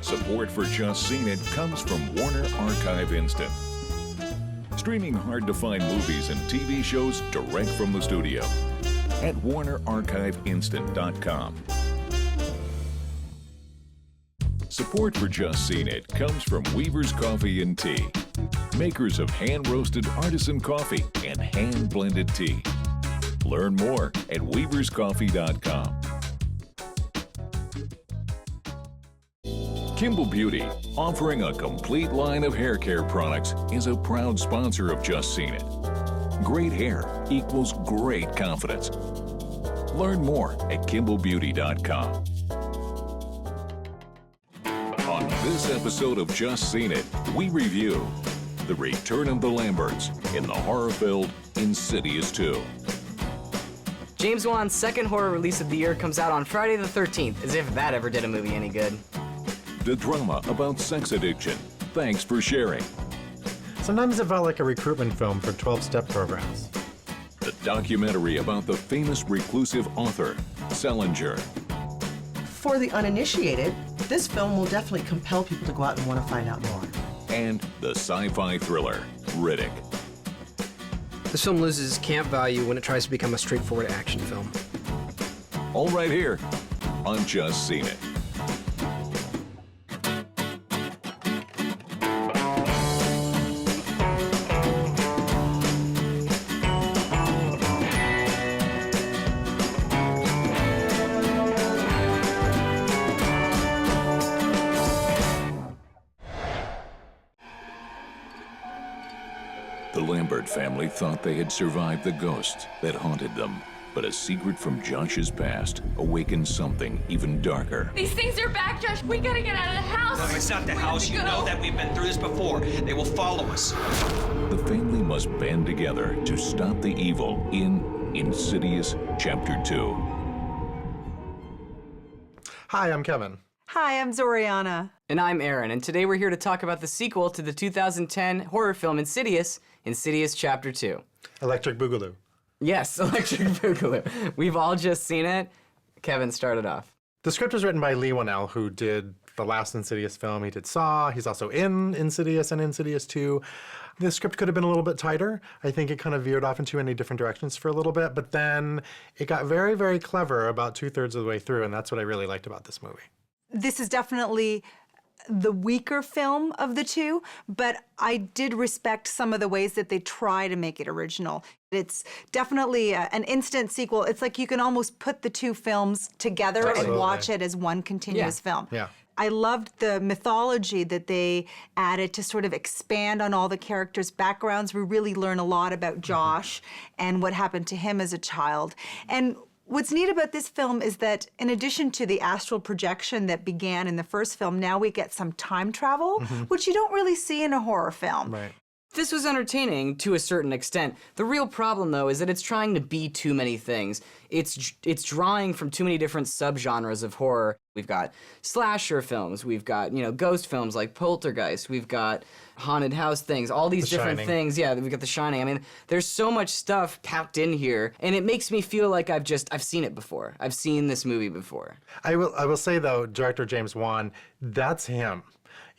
Support for Just Seen It comes from Warner Archive Instant. Streaming hard-to-find movies and TV shows direct from the studio at WarnerArchiveInstant.com. Support for Just Seen It comes from Weaver's Coffee and Tea, makers of hand-roasted artisan coffee and hand-blended tea. Learn more at weaverscoffee.com. Kimball Beauty, offering a complete line of hair care products, is a proud sponsor of Just Seen It. Great hair equals great confidence. Learn more at KimballBeauty.com. On this episode of Just Seen It, we review The Return of the Lamberts in the horror-filled Insidious 2. James Wan's second horror release of the year comes out on Friday the 13th, as if that ever did a movie any good. The drama about sex addiction. Thanks for sharing. Sometimes it felt like a recruitment film for 12-step programs. The documentary about the famous reclusive author, Salinger. For the uninitiated, this film will definitely compel people to go out and want to find out more. And the sci-fi thriller, Riddick. This film loses camp value when it tries to become a straightforward action film. All right here on Just Seen It. The Lambert family thought they had survived the ghosts that haunted them. But a secret from Josh's past awakened something even darker. These things are back, Josh. We gotta get out of the house. No, it's not the house. You know that we've been through this before. They will follow us. The family must band together to stop the evil in Insidious Chapter 2. Hi, I'm Kevin. Hi, I'm Zoriana. And I'm Aaron, and today we're here to talk about the sequel to the 2010 horror film Insidious, Insidious Chapter 2. Electric Boogaloo. Yes, Electric Boogaloo. We've all just seen it. Kevin started off. The script was written by Lee Whannell, who did the last Insidious film. He did Saw. He's also in Insidious and Insidious 2. The script could have been a little bit tighter. I think it kind of veered off in too many different directions for a little bit, but then it got very, very clever about 2/3 of the way through, and that's what I really liked about this movie. This is definitely the weaker film of the two, but I did respect some of the ways that they try to make it original. It's definitely an instant sequel. It's like you can almost put the two films together and watch it as one continuous film. Yeah. I loved the mythology that they added to sort of expand on all the characters' backgrounds. We really learn a lot about Josh and what happened to him as a child. And what's neat about this film is that in addition to the astral projection that began in the first film, now we get some time travel, which you don't really see in a horror film. Right. This was entertaining to a certain extent. The real problem, though, is that it's trying to be too many things. It's drawing from too many different subgenres of horror. We've got slasher films, we've got, ghost films like Poltergeist, we've got haunted house things, all these different things. Yeah, we've got The Shining. I mean, there's so much stuff packed in here, and it makes me feel like I've seen it before. I've seen this movie before. I will say, though, director James Wan, that's him.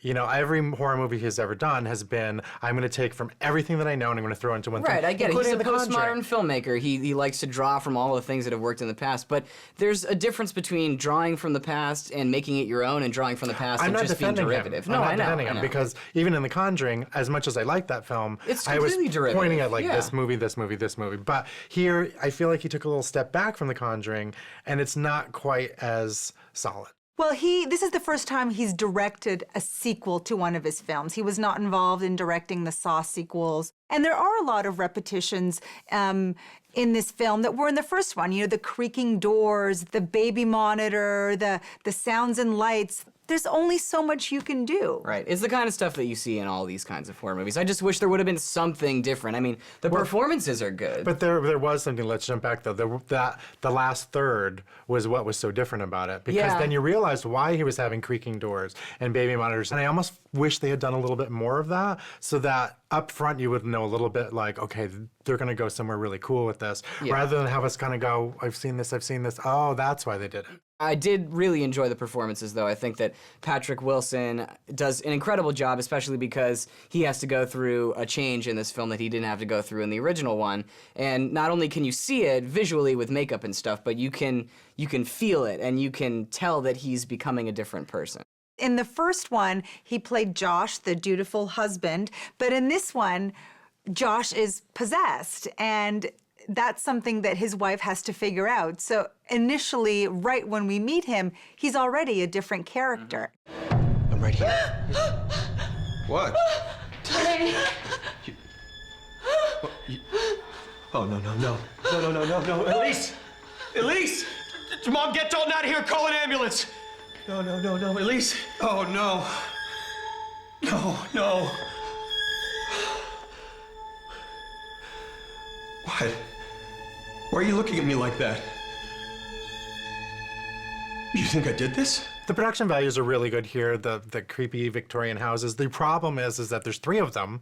Every horror movie he's ever done has been, I'm going to take from everything that I know and I'm going to throw into one thing. Right, I get it. He's a The postmodern filmmaker. He likes to draw from all the things that have worked in the past. But there's a difference between drawing from the past and making it your own and drawing from the past and just being derivative. I'm not defending him because even in The Conjuring, as much as I like that film, I was pointing at this movie, this movie, this movie. But here, I feel like he took a little step back from The Conjuring and it's not quite as solid. Well, this is the first time he's directed a sequel to one of his films. He was not involved in directing the Saw sequels. And there are a lot of repetitions in this film that were in the first one. The creaking doors, the baby monitor, the sounds and lights. There's only so much you can do. Right. It's the kind of stuff that you see in all these kinds of horror movies. I just wish there would have been something different. I mean, the performances are good. But there was something. Let's jump back, though. The last third was what was so different about it. Because then you realized why he was having creaking doors and baby monitors. And I almost wish they had done a little bit more of that so that up front you would know a little bit like, okay, they're going to go somewhere really cool with this, Yeah. rather than have us kind of go, I've seen this, oh, that's why they did it. I did really enjoy the performances, though. I think that Patrick Wilson does an incredible job, especially because he has to go through a change in this film that he didn't have to go through in the original one. And not only can you see it visually with makeup and stuff, but you can feel it, and you can tell that he's becoming a different person. In the first one, he played Josh, the dutiful husband, but in this one, Josh is possessed, and that's something that his wife has to figure out. So initially, right when we meet him, he's already a different character. I'm right here. What? Tony. Oh, no. Elise! Mom, get Dalton out of here. Call an ambulance. No, Elise. Oh, no. No. What? Why are you looking at me like that? You think I did this? The production values are really good here, the creepy Victorian houses. The problem is that there's 3 of them.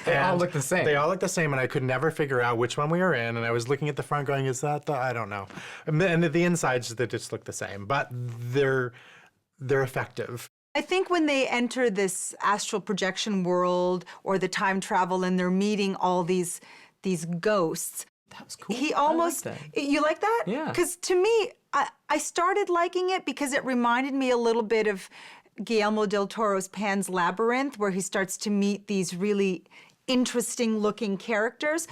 They all look the same. They all look the same, and I could never figure out which one we were in, and I was looking at the front going, is that the, I don't know. And the insides, they just look the same, but they're effective. I think when they enter this astral projection world or the time travel and they're meeting all these ghosts, That was cool. he almost, you like that? Yeah. Because to me, I started liking it because it reminded me a little bit of Guillermo del Toro's Pan's Labyrinth, where he starts to meet these really interesting looking characters.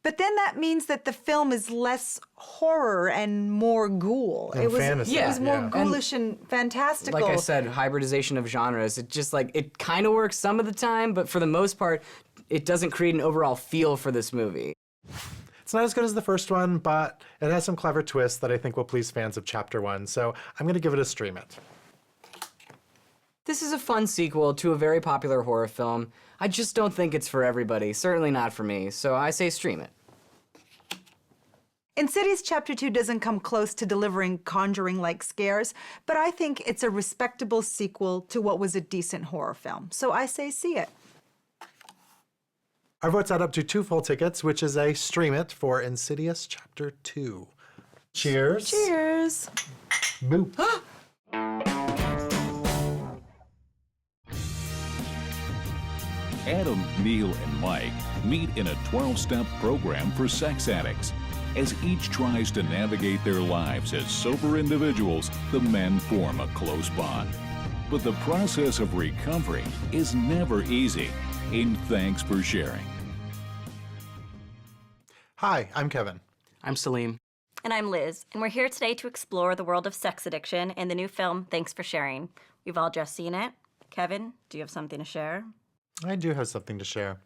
But then that means that the film is less horror and more ghoul. And fantasy. It was more Yeah. ghoulish and fantastical. Like I said, hybridization of genres. It just it kind of works some of the time, but for the most part, it doesn't create an overall feel for this movie. It's not as good as the first one, but it has some clever twists that I think will please fans of Chapter 1, so I'm going to give it a stream it. This is a fun sequel to a very popular horror film. I just don't think it's for everybody, certainly not for me, so I say stream it. Insidious Chapter 2 doesn't come close to delivering Conjuring-like scares, but I think it's a respectable sequel to what was a decent horror film. So I say see it. Our votes add up to 2 full tickets, which is a stream it for Insidious Chapter 2. Cheers. Cheers. Boo. Adam, Neil, and Mike meet in a 12-step program for sex addicts. As each tries to navigate their lives as sober individuals, the men form a close bond. But the process of recovery is never easy, and thanks for sharing. Hi, I'm Kevin. I'm Salim. And I'm Liz, and we're here today to explore the world of sex addiction and the new film, Thanks for Sharing. We've all just seen it. Kevin, do you have something to share? I do have something to share.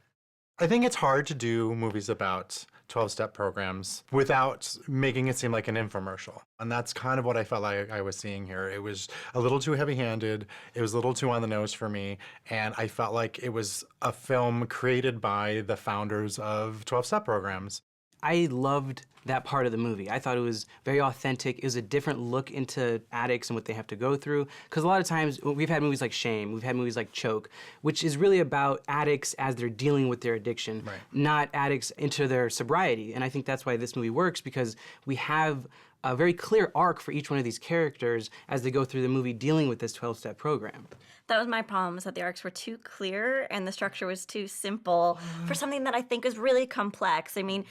I think it's hard to do movies about 12-step programs without making it seem like an infomercial. And that's kind of what I felt like I was seeing here. It was a little too heavy-handed. It was a little too on the nose for me. And I felt like it was a film created by the founders of 12-step programs. I loved that part of the movie. I thought it was very authentic. It was a different look into addicts and what they have to go through. Because a lot of times, we've had movies like Shame, we've had movies like Choke, which is really about addicts as they're dealing with their addiction, not addicts into their sobriety. And I think that's why this movie works, because we have a very clear arc for each one of these characters as they go through the movie dealing with this 12-step program. That was my problem, is that the arcs were too clear and the structure was too simple for something that I think is really complex. I mean,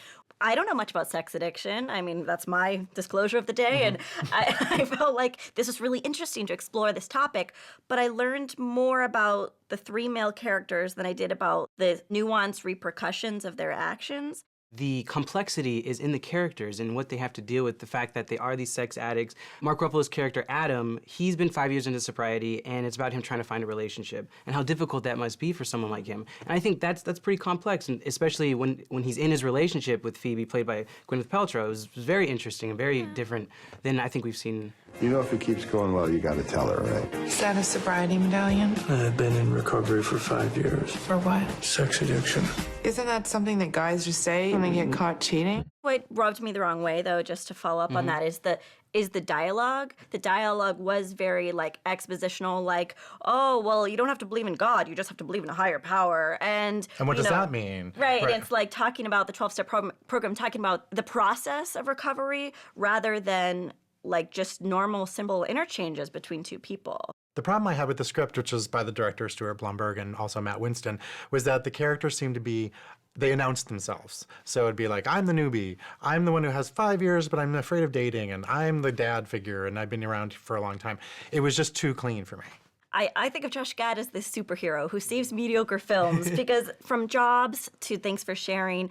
I don't know much about sex addiction. I mean, that's my disclosure of the day. And I felt like this was really interesting to explore this topic. But I learned more about the 3 male characters than I did about the nuanced repercussions of their actions. The complexity is in the characters and what they have to deal with, the fact that they are these sex addicts. Mark Ruffalo's character, Adam, he's been 5 years into sobriety, and it's about him trying to find a relationship and how difficult that must be for someone like him. And I think that's pretty complex, and especially when he's in his relationship with Phoebe, played by Gwyneth Paltrow. It was very interesting and very different than I think we've seen. You know, if it keeps going well, you gotta tell her, right? Is that a sobriety medallion? I've been in recovery for 5 years. For what? Sex addiction. Isn't that something that guys just say when they get caught cheating? What rubbed me the wrong way, though, just to follow up on that, is that is the dialogue. The dialogue was very like expositional, like, oh, well, you don't have to believe in God, you just have to believe in a higher power. And what does that mean? Right, and it's like talking about the 12-step program, talking about the process of recovery rather than like just normal symbol interchanges between two people. The problem I had with the script, which was by the director Stuart Blumberg and also Matt Winston, was that the characters seemed to be, they announced themselves. So it'd be like, I'm the newbie, I'm the one who has 5 years, but I'm afraid of dating, and I'm the dad figure, and I've been around for a long time. It was just too clean for me. I think of Josh Gad as this superhero who saves mediocre films because from Jobs to Thanks for Sharing,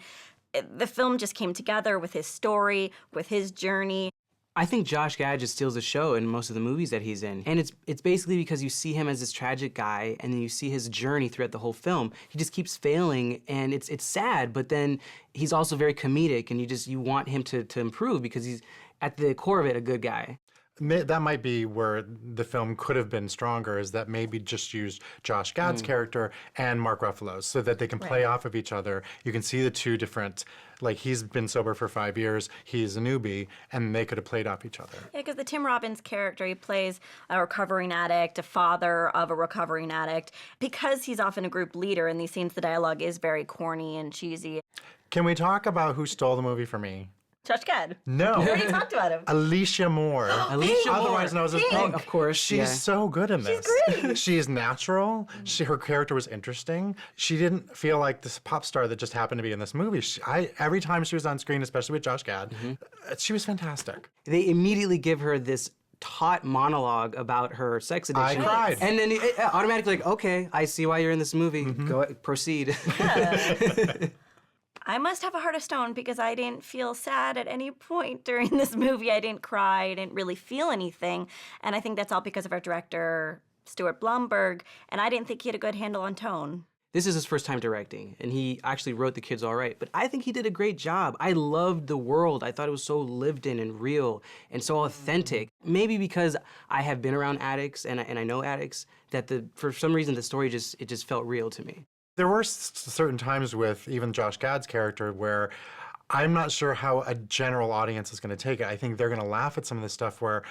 the film just came together with his story, with his journey. I think Josh Gad just steals the show in most of the movies that he's in. And it's basically because you see him as this tragic guy, and then you see his journey throughout the whole film. He just keeps failing, and it's sad, but then he's also very comedic, and you want him to improve because he's, at the core of it, a good guy. That might be where the film could have been stronger, is that maybe just use Josh Gad's character and Mark Ruffalo's so that they can play off of each other. You can see the two different, like he's been sober for 5 years, he's a newbie, and they could have played off each other. Yeah, because the Tim Robbins character, he plays a recovering addict, a father of a recovering addict. Because he's often a group leader in these scenes, the dialogue is very corny and cheesy. Can we talk about who stole the movie for me? Josh Gad. No. We already talked about him. Alicia Moore. Alicia Moore. Otherwise known as Pink. Oh, of course. She's so good in this. She's great. She is natural. Her character was interesting. She didn't feel like this pop star that just happened to be in this movie. Every time she was on screen, especially with Josh Gad, she was fantastic. They immediately give her this taut monologue about her sex addiction. I cried. And then automatically like, okay, I see why you're in this movie. Go proceed. Yeah. I must have a heart of stone because I didn't feel sad at any point during this movie. I didn't cry. I didn't really feel anything. And I think that's all because of our director, Stuart Blumberg. And I didn't think he had a good handle on tone. This is his first time directing, and he actually wrote The Kids All Right, but I think he did a great job. I loved the world. I thought it was so lived in and real and so authentic. Maybe because I have been around addicts and I know addicts, that for some reason the story just felt real to me. There were certain times with even Josh Gad's character where I'm not sure how a general audience is going to take it. I think they're going to laugh at some of the stuff where,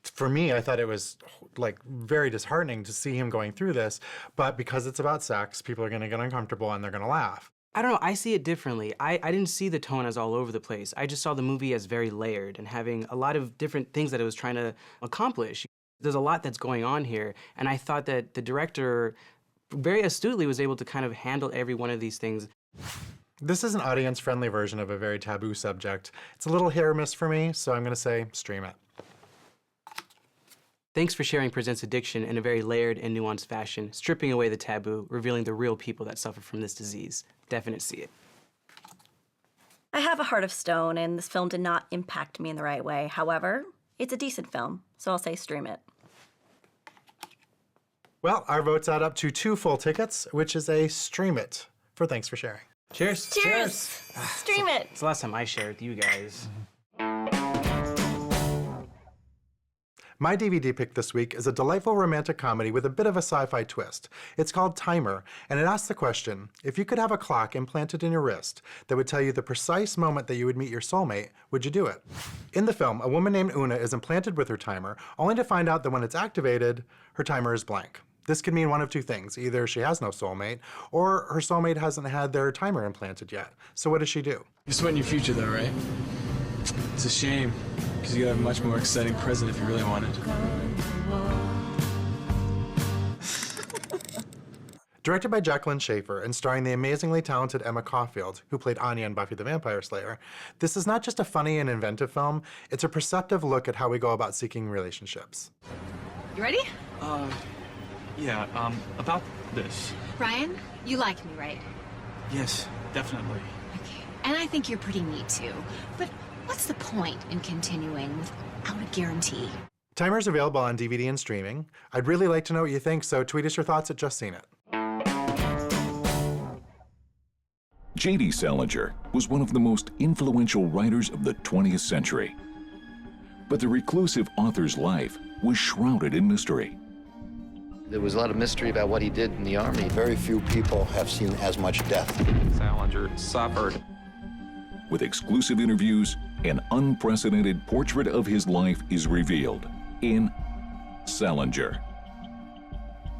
for me, I thought it was like very disheartening to see him going through this, but because it's about sex, people are going to get uncomfortable and they're going to laugh. I don't know, I see it differently. I didn't see the tone as all over the place. I just saw the movie as very layered and having a lot of different things that it was trying to accomplish. There's a lot that's going on here, and I thought that the director very astutely was able to kind of handle every one of these things. This is an audience-friendly version of a very taboo subject. It's a little hit or miss for me, so I'm going to say stream it. Thanks for Sharing presents addiction in a very layered and nuanced fashion, stripping away the taboo, revealing the real people that suffer from this disease. Definite see it. I have a heart of stone, and this film did not impact me in the right way. However, it's a decent film, so I'll say stream it. Well, our votes add up to 2 full tickets, which is a stream it for Thanks for Sharing. Cheers. Cheers. Stream it. It's the last time I shared with you guys. My DVD pick this week is a delightful romantic comedy with a bit of a sci-fi twist. It's called Timer, and it asks the question, if you could have a clock implanted in your wrist that would tell you the precise moment that you would meet your soulmate, would you do it? In the film, a woman named Una is implanted with her timer, only to find out that when it's activated, her timer is blank. This could mean one of two things. Either she has no soulmate, or her soulmate hasn't had their timer implanted yet. So what does she do? You're sweating your future though, right? It's a shame, because you could have a much more exciting present if you really wanted. Directed by Jacqueline Schaefer and starring the amazingly talented Emma Caulfield, who played Anya in Buffy the Vampire Slayer, this is not just a funny and inventive film, it's a perceptive look at how we go about seeking relationships. You ready? Yeah, about this. Ryan, you like me, right? Yes, definitely. Okay. And I think you're pretty neat, too. But what's the point in continuing without a guarantee? Timer's available on DVD and streaming. I'd really like to know what you think, so tweet us your thoughts at Just Seen It. J.D. Salinger was one of the most influential writers of the 20th century. But the reclusive author's life was shrouded in mystery. There was a lot of mystery about what he did in the Army. Very few people have seen as much death. Salinger suffered. With exclusive interviews an unprecedented portrait of his life is revealed in Salinger.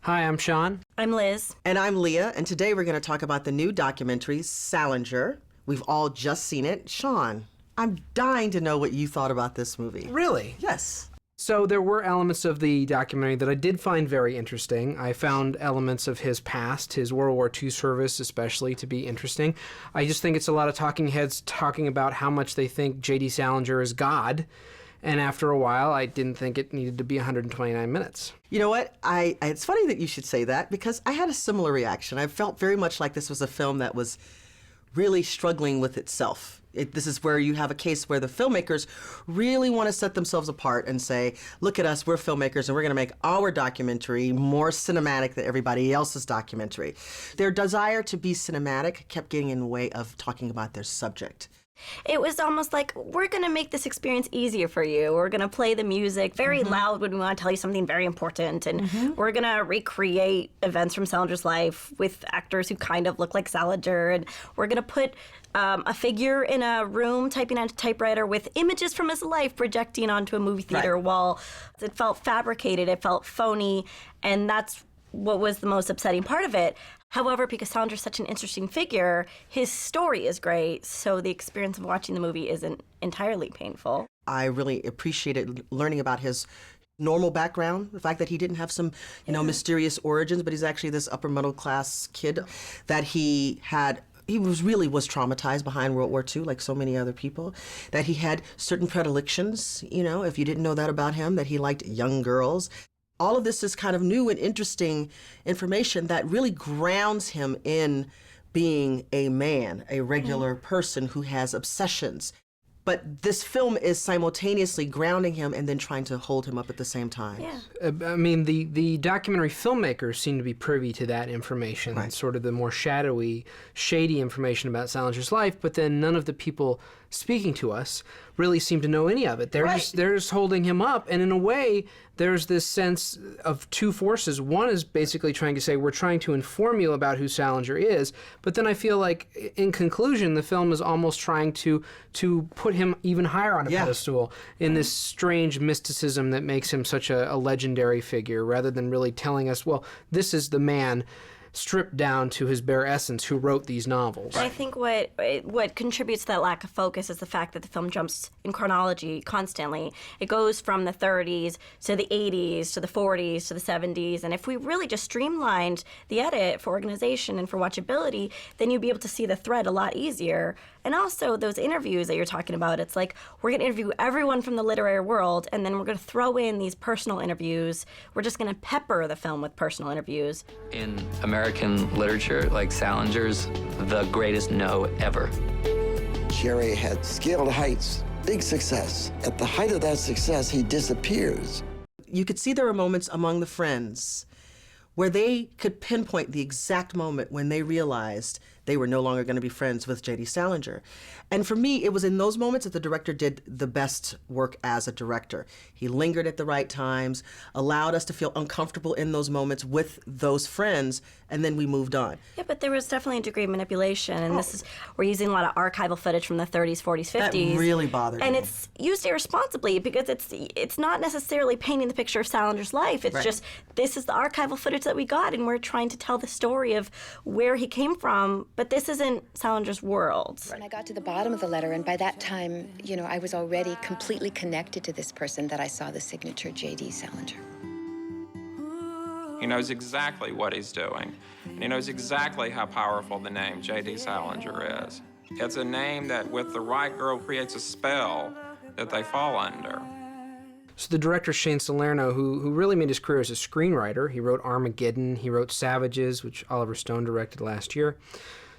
Hi, I'm Sean. I'm Liz. And I'm Leah, and today we're going to talk about the new documentary, Salinger. We've all just seen it. Sean, I'm dying to know what you thought about this movie. Really? Yes. So there were elements of the documentary that I did find very interesting. I found elements of his past, his World War II service especially, to be interesting. I just think it's a lot of talking heads talking about how much they think J.D. Salinger is God. And after a while, I didn't think it needed to be 129 minutes. You know what? It's funny that you should say that because I had a similar reaction. I felt very much like this was a film that was really struggling with itself. This is where you have a case where the filmmakers really want to set themselves apart and say, look at us, we're filmmakers, and we're going to make our documentary more cinematic than everybody else's documentary. Their desire to be cinematic kept getting in the way of talking about their subject. It was almost like, we're going to make this experience easier for you. We're going to play the music very loud when we want to tell you something very important. And we're going to recreate events from Salinger's life with actors who kind of look like Salinger. And we're going to put a figure in a room typing on a typewriter with images from his life projecting onto a movie theater wall. It felt fabricated. It felt phony. And that's what was the most upsetting part of it. However, because Salinger's such an interesting figure, his story is great, so the experience of watching the movie isn't entirely painful. I really appreciated learning about his normal background, the fact that he didn't have some, mysterious origins, but he's actually this upper middle class kid, that he was traumatized behind World War II, like so many other people, that he had certain predilections, if you didn't know that about him, that he liked young girls. All of this is kind of new and interesting information that really grounds him in being a man, a regular person who has obsessions. But this film is simultaneously grounding him and then trying to hold him up at the same time. Yeah. I mean, the documentary filmmakers seem to be privy to that information, sort of the more shadowy, shady information about Salinger's life, but then none of the people speaking to us really seem to know any of it. They're just holding him up, and in a way, there's this sense of two forces. One is basically trying to say, we're trying to inform you about who Salinger is, but then I feel like, in conclusion, the film is almost trying to put him even higher on a pedestal in this strange mysticism that makes him such a legendary figure, rather than really telling us, well, this is the man stripped down to his bare essence who wrote these novels. I think what contributes to that lack of focus is the fact that the film jumps in chronology constantly. It goes from the 30s to the 80s to the 40s to the 70s, and if we really just streamlined the edit for organization and for watchability, then you'd be able to see the thread a lot easier. And also those interviews that you're talking about, it's like we're going to interview everyone from the literary world, and then we're going to throw in these personal interviews. We're just going to pepper the film with personal interviews. In American literature, like Salinger's the greatest no ever. Jerry had scaled heights, big success. At the height of that success, he disappears. You could see there were moments among the friends where they could pinpoint the exact moment when they realized they were no longer going to be friends with J.D. Salinger. And for me, it was in those moments that the director did the best work as a director. He lingered at the right times, allowed us to feel uncomfortable in those moments with those friends, and then we moved on. Yeah, but there was definitely a degree of manipulation, and we're using a lot of archival footage from the 30s, 40s, 50s. That really bothered me. And it's used irresponsibly because it's not necessarily painting the picture of Salinger's life. It's just, this is the archival footage that we got, and we're trying to tell the story of where he came from, but this isn't Salinger's world. And I got to the bottom of the letter, and by that time, I was already completely connected to this person that I saw the signature J.D. Salinger. He knows exactly what he's doing, and he knows exactly how powerful the name J.D. Salinger is. It's a name that, with the right girl, creates a spell that they fall under. So the director Shane Salerno, who really made his career as a screenwriter, he wrote Armageddon, he wrote Savages, which Oliver Stone directed last year.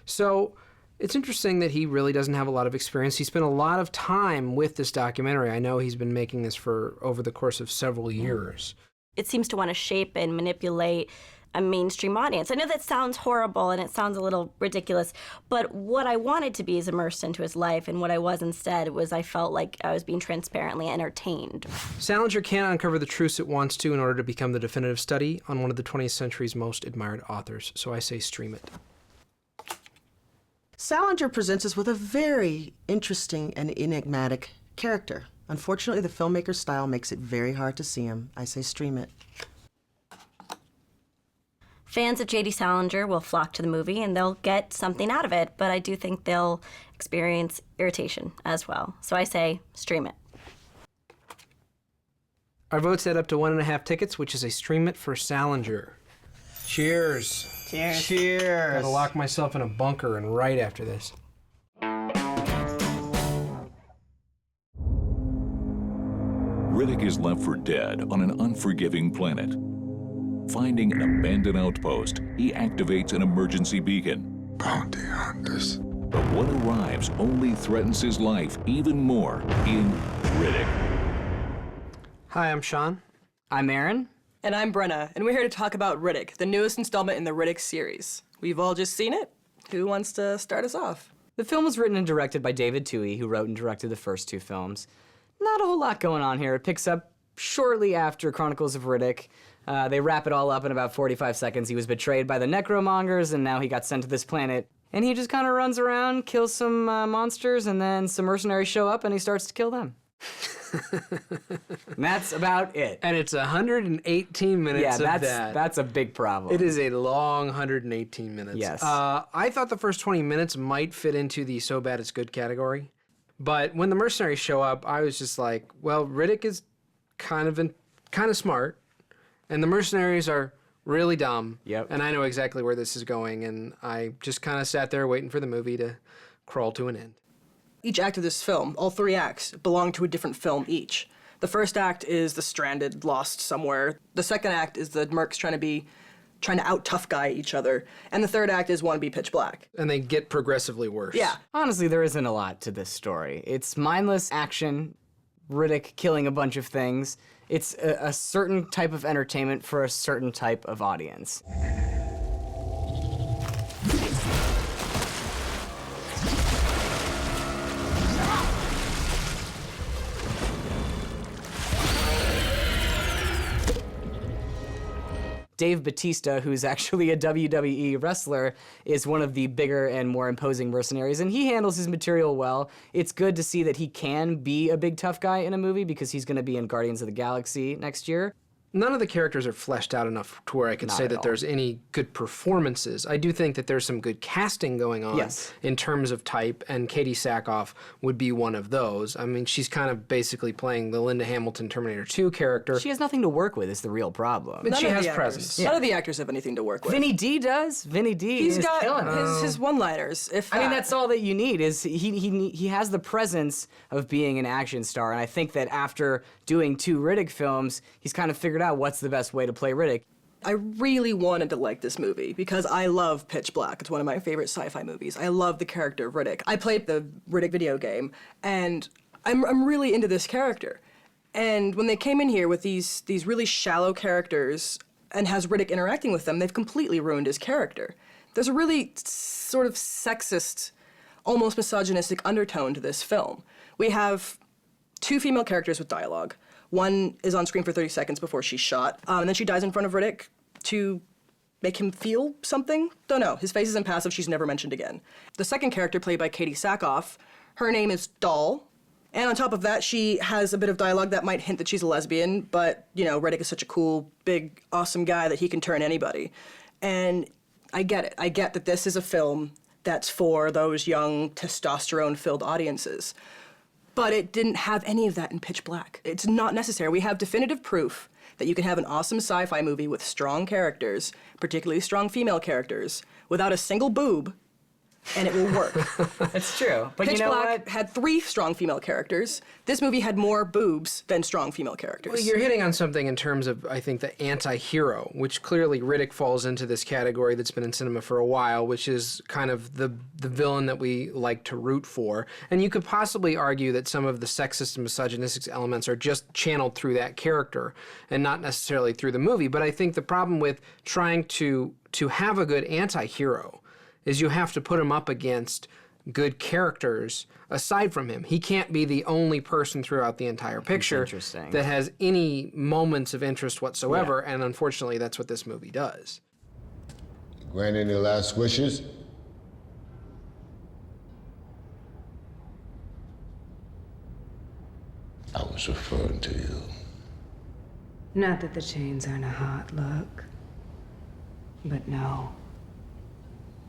So it's interesting that he really doesn't have a lot of experience. He spent a lot of time with this documentary. I know he's been making this for over the course of several years. It seems to want to shape and manipulate a mainstream audience. I know that sounds horrible and it sounds a little ridiculous, but what I wanted to be is immersed into his life, and what I was instead was I felt like I was being transparently entertained. Salinger can't uncover the truths it wants to in order to become the definitive study on one of the 20th century's most admired authors, so I say stream it. Salinger presents us with a very interesting and enigmatic character. Unfortunately, the filmmaker's style makes it very hard to see him. I say stream it. Fans of J.D. Salinger will flock to the movie and they'll get something out of it, but I do think they'll experience irritation as well. So I say stream it. Our votes add up to 1.5 tickets, which is a stream it for Salinger. Cheers. Cheers. Cheers. Gotta lock myself in a bunker and write after this. Riddick is left for dead on an unforgiving planet. Finding an abandoned outpost, he activates an emergency beacon. Bounty hunters. But what arrives only threatens his life even more in Riddick. Hi, I'm Sean. I'm Aaron. And I'm Brenna, and we're here to talk about Riddick, the newest installment in the Riddick series. We've all just seen it. Who wants to start us off? The film was written and directed by David Twohy, who wrote and directed the first 2 films. Not a whole lot going on here. It picks up shortly after Chronicles of Riddick. They wrap it all up in about 45 seconds. He was betrayed by the necromongers, and now he got sent to this planet. And he just kind of runs around, kills some monsters, and then some mercenaries show up, and he starts to kill them. And that's about it. And it's 118 minutes of that. That's a big problem. It is a long 118 minutes. Yes. I thought the first 20 minutes might fit into the so bad it's good category. But when the mercenaries show up, I was just like, well, Riddick is kind of smart, and the mercenaries are really dumb. Yep. And I know exactly where this is going, and I just kind of sat there waiting for the movie to crawl to an end. Each act of this film, all 3 acts, belong to a different film each. The first act is the stranded, lost somewhere. The second act is the mercs trying to out-tough guy each other. And the third act is wannabe Pitch Black. And they get progressively worse. Yeah. Honestly, there isn't a lot to this story. It's mindless action, Riddick killing a bunch of things. It's a certain type of entertainment for a certain type of audience. Dave Bautista, who's actually a WWE wrestler, is one of the bigger and more imposing mercenaries, and he handles his material well. It's good to see that he can be a big tough guy in a movie because he's going to be in Guardians of the Galaxy next year. None of the characters are fleshed out enough to where I could say that there's any good performances. I do think that there's some good casting going on in terms of type, and Katie Sackhoff would be one of those. I mean, she's kind of basically playing the Linda Hamilton Terminator 2 character. She has nothing to work with is the real problem. But she has presence. None of the actors have anything to work with. Vinny D does. Vinny D is killing it. He's got his one-liners. I mean, that's all that you need is he has the presence of being an action star, and I think that after doing 2 Riddick films, he's kind of figured out what's the best way to play Riddick. I really wanted to like this movie because I love Pitch Black. It's one of my favorite sci-fi movies. I love the character of Riddick. I played the Riddick video game, and I'm really into this character. And when they came in here with these really shallow characters and has Riddick interacting with them, they've completely ruined his character. There's a really sort of sexist, almost misogynistic undertone to this film. We have 2 female characters with dialogue. One is on screen for 30 seconds before she's shot, and then she dies in front of Riddick to make him feel something. Don't know. His face is impassive. She's never mentioned again. The second character, played by Katie Sackhoff, her name is Doll, and on top of that, she has a bit of dialogue that might hint that she's a lesbian, but, you know, Riddick is such a cool, big, awesome guy that he can turn anybody. And I get it. I get that this is a film that's for those young, testosterone-filled audiences. But it didn't have any of that in Pitch Black. It's not necessary. We have definitive proof that you can have an awesome sci-fi movie with strong characters, particularly strong female characters, without a single boob, and it will work. That's true. But Pitch you know Black what? had 3 strong female characters. This movie had more boobs than strong female characters. Well, you're hitting on something in terms of, I think, the anti-hero, which clearly Riddick falls into this category that's been in cinema for a while, which is kind of the villain that we like to root for. And you could possibly argue that some of the sexist and misogynistic elements are just channeled through that character and not necessarily through the movie. But I think the problem with trying to have a good anti-hero is you have to put him up against good characters aside from him. He can't be the only person throughout the entire picture that has any moments of interest whatsoever, and unfortunately that's what this movie does. Grant any last wishes? was referring to you. Not that the chains aren't a hot look, but no.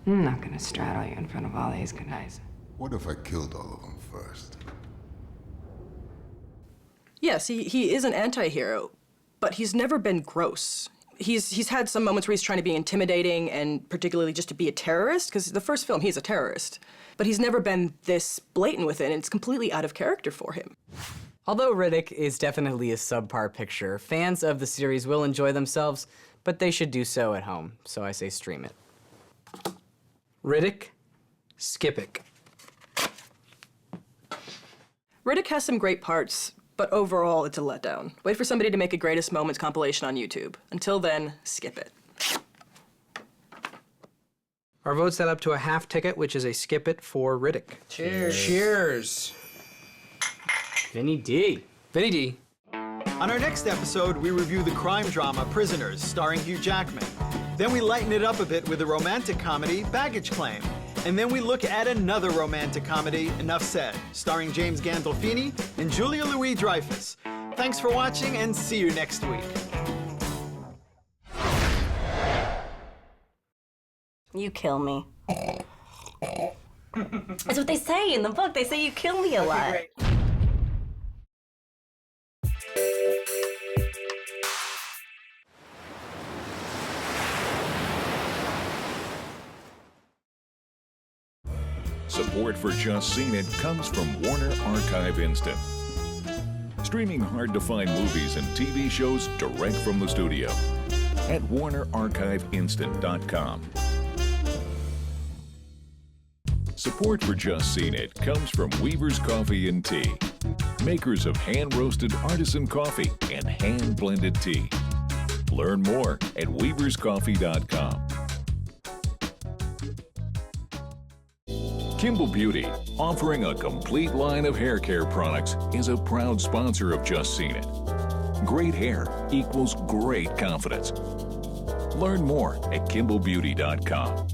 I'm not gonna straddle you in front of all these guys. What if I killed all of them first? Yes, he is an anti-hero, but he's never been gross. He's had some moments where he's trying to be intimidating and particularly just to be a terrorist, because the first film, he's a terrorist. But he's never been this blatant with it, and it's completely out of character for him. Although Riddick is definitely a subpar picture, fans of the series will enjoy themselves, but they should do so at home, so I say stream it. Riddick, skip it. Riddick has some great parts, but overall, it's a letdown. Wait for somebody to make a greatest moments compilation on YouTube. Until then, skip it. Our votes add up to a half ticket, which is a skip it for Riddick. Cheers. Cheers. Vinny D. Vinny D. On our next episode, we review the crime drama Prisoners, starring Hugh Jackman. Then we lighten it up a bit with the romantic comedy Baggage Claim. And then we look at another romantic comedy, Enough Said, starring James Gandolfini and Julia Louis-Dreyfus. Thanks for watching, and see you next week. You kill me. That's what they say in the book. They say you kill me a lot. Great. Support for Just Seen It comes from Warner Archive Instant. Streaming hard-to-find movies and TV shows direct from the studio at WarnerArchiveInstant.com. Support for Just Seen It comes from Weaver's Coffee and Tea, makers of hand-roasted artisan coffee and hand-blended tea. Learn more at weaverscoffee.com. Kimball Beauty, offering a complete line of hair care products, is a proud sponsor of Just Seen It. Great hair equals great confidence. Learn more at KimballBeauty.com.